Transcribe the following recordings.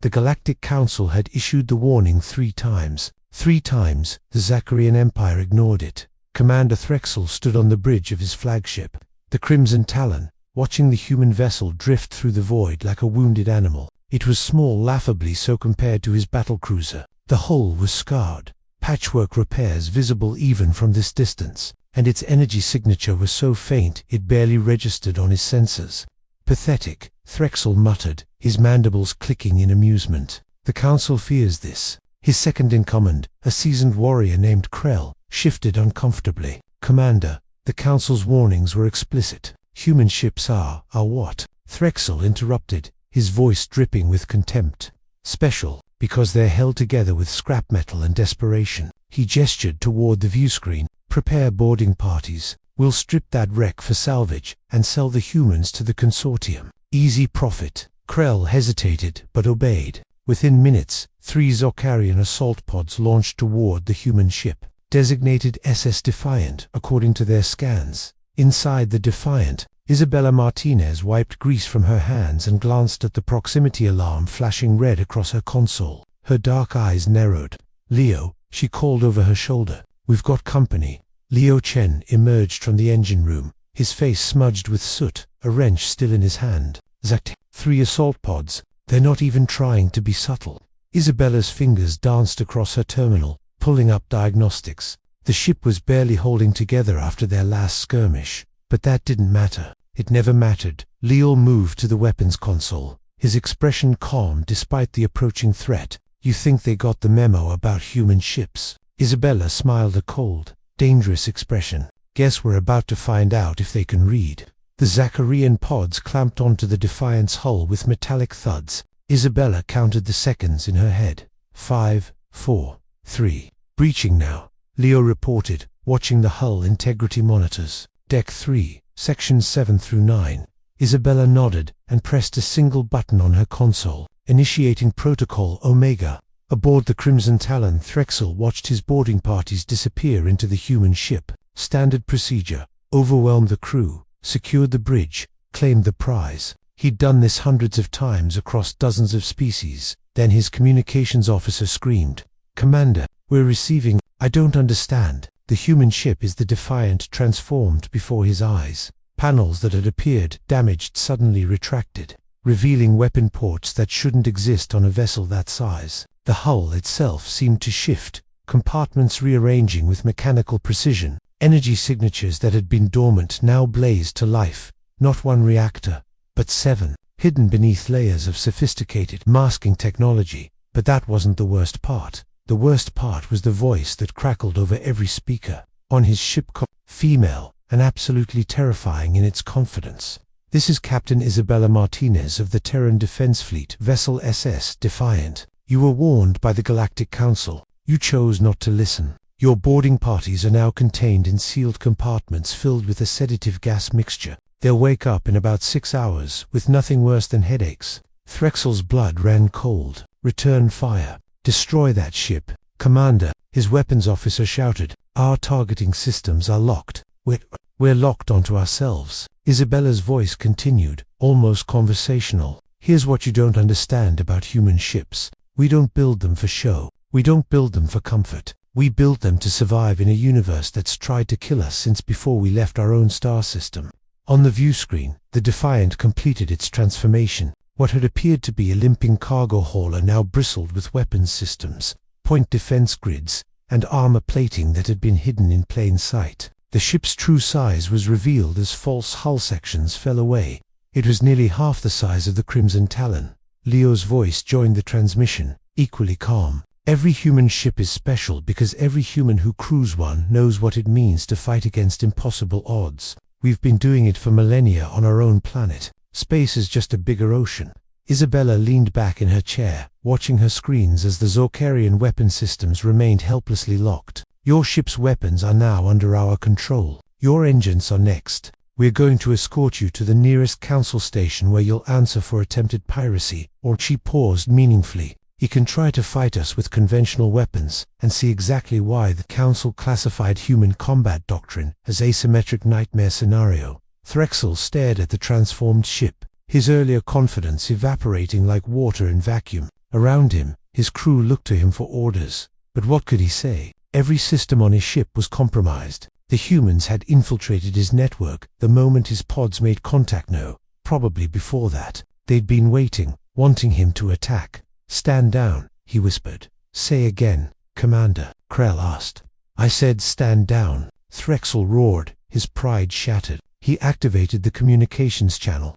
The Galactic Council had issued the warning 3 times. 3 times, the Zacharian Empire ignored it. Commander Threxel stood on the bridge of his flagship, the Crimson Talon, watching the human vessel drift through the void like a wounded animal. It was small, laughably so compared to his battlecruiser. The hull was scarred, patchwork repairs visible even from this distance, and its energy signature was so faint it barely registered on his sensors. Pathetic, Threxel muttered, his mandibles clicking in amusement. The Council fears this. His second-in-command, a seasoned warrior named Krell, shifted uncomfortably. Commander, the Council's warnings were explicit. Human ships are what? Threxel interrupted, his voice dripping with contempt. Special, because they're held together with scrap metal and desperation. He gestured toward the viewscreen. Prepare boarding parties. We'll strip that wreck for salvage and sell the humans to the consortium. Easy profit. Krell hesitated but obeyed. Within minutes, 3 Zokarian assault pods launched toward the human ship, designated SS Defiant according to their scans. Inside the Defiant, Isabella Martinez wiped grease from her hands and glanced at the proximity alarm flashing red across her console. Her dark eyes narrowed. "Leo," she called over her shoulder. "We've got company." Leo Chen emerged from the engine room, his face smudged with soot, a wrench still in his hand. "Zack, 3 assault pods. They're not even trying to be subtle." Isabella's fingers danced across her terminal, pulling up diagnostics. The ship was barely holding together after their last skirmish, but that didn't matter. It never mattered. Leo moved to the weapons console, his expression calm despite the approaching threat. "You think they got the memo about human ships?" Isabella smiled a cold, dangerous expression. "Guess we're about to find out if they can read." The Zacharian pods clamped onto the Defiant's hull with metallic thuds. Isabella counted the seconds in her head. 5, 4, 3. "Breaching now," Leo reported, watching the hull integrity monitors. "Deck 3, sections 7 through 9. Isabella nodded and pressed a single button on her console, initiating Protocol Omega. Aboard the Crimson Talon, Threxel watched his boarding parties disappear into the human ship. Standard procedure: overwhelm the crew, secured the bridge, claimed the prize. He'd done this hundreds of times across dozens of species. Then his communications officer screamed, "Commander, we're receiving—" "I don't understand." The human ship is the Defiant transformed before his eyes. Panels that had appeared damaged suddenly retracted, revealing weapon ports that shouldn't exist on a vessel that size. The hull itself seemed to shift, compartments rearranging with mechanical precision. Energy signatures that had been dormant now blazed to life. Not 1 reactor, but 7, hidden beneath layers of sophisticated masking technology. But that wasn't the worst part. The worst part was the voice that crackled over every speaker. On his ship, female, and absolutely terrifying in its confidence. "This is Captain Isabella Martinez of the Terran Defense Fleet, vessel SS Defiant. You were warned by the Galactic Council. You chose not to listen. Your boarding parties are now contained in sealed compartments filled with a sedative gas mixture. They'll wake up in about 6 hours with nothing worse than headaches." Threxel's blood ran cold. "Return fire. Destroy that ship." "Commander," his weapons officer shouted, "our targeting systems are locked. We're locked onto ourselves." Isabella's voice continued, almost conversational. "Here's what you don't understand about human ships. We don't build them for show. We don't build them for comfort. We built them to survive in a universe that's tried to kill us since before we left our own star system." On the viewscreen, the Defiant completed its transformation. What had appeared to be a limping cargo hauler now bristled with weapons systems, point defense grids, and armor plating that had been hidden in plain sight. The ship's true size was revealed as false hull sections fell away. It was nearly half the size of the Crimson Talon. Leo's voice joined the transmission, equally calm. "Every human ship is special because every human who crews one knows what it means to fight against impossible odds. We've been doing it for millennia on our own planet. Space is just a bigger ocean." Isabella leaned back in her chair, watching her screens as the Zokarian weapon systems remained helplessly locked. "Your ship's weapons are now under our control. Your engines are next. We're going to escort you to the nearest council station where you'll answer for attempted piracy." Or she paused meaningfully. "You can try to fight us with conventional weapons and see exactly why the Council classified human combat doctrine as asymmetric nightmare scenario." Threxel stared at the transformed ship, his earlier confidence evaporating like water in vacuum. Around him, his crew looked to him for orders. But what could he say? Every system on his ship was compromised. The humans had infiltrated his network the moment his pods made contact. No, probably before that. They'd been waiting, wanting him to attack. "Stand down," he whispered. "Say again, Commander," Krell asked. "I said stand down," Threxel roared, his pride shattered. He activated the communications channel.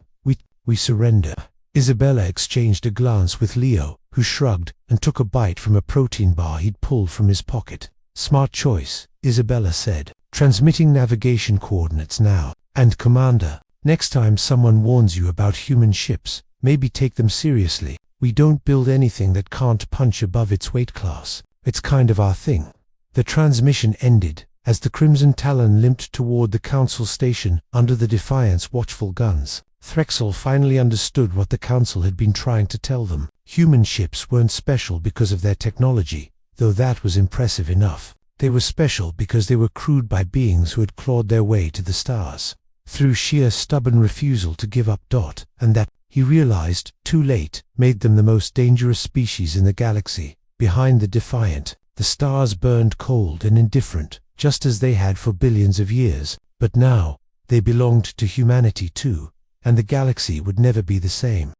We surrender." Isabella exchanged a glance with Leo, who shrugged and took a bite from a protein bar he'd pulled from his pocket. "Smart choice," Isabella said. "Transmitting navigation coordinates now. And Commander, next time someone warns you about human ships, maybe take them seriously. We don't build anything that can't punch above its weight class. It's kind of our thing." The transmission ended as the Crimson Talon limped toward the Council station under the Defiant's watchful guns. Threxel finally understood what the Council had been trying to tell them. Human ships weren't special because of their technology, though that was impressive enough. They were special because they were crewed by beings who had clawed their way to the stars through sheer stubborn refusal to give up. And that, he realized, too late, made them the most dangerous species in the galaxy. Behind the Defiant, the stars burned cold and indifferent, just as they had for billions of years. But now, they belonged to humanity too, and the galaxy would never be the same.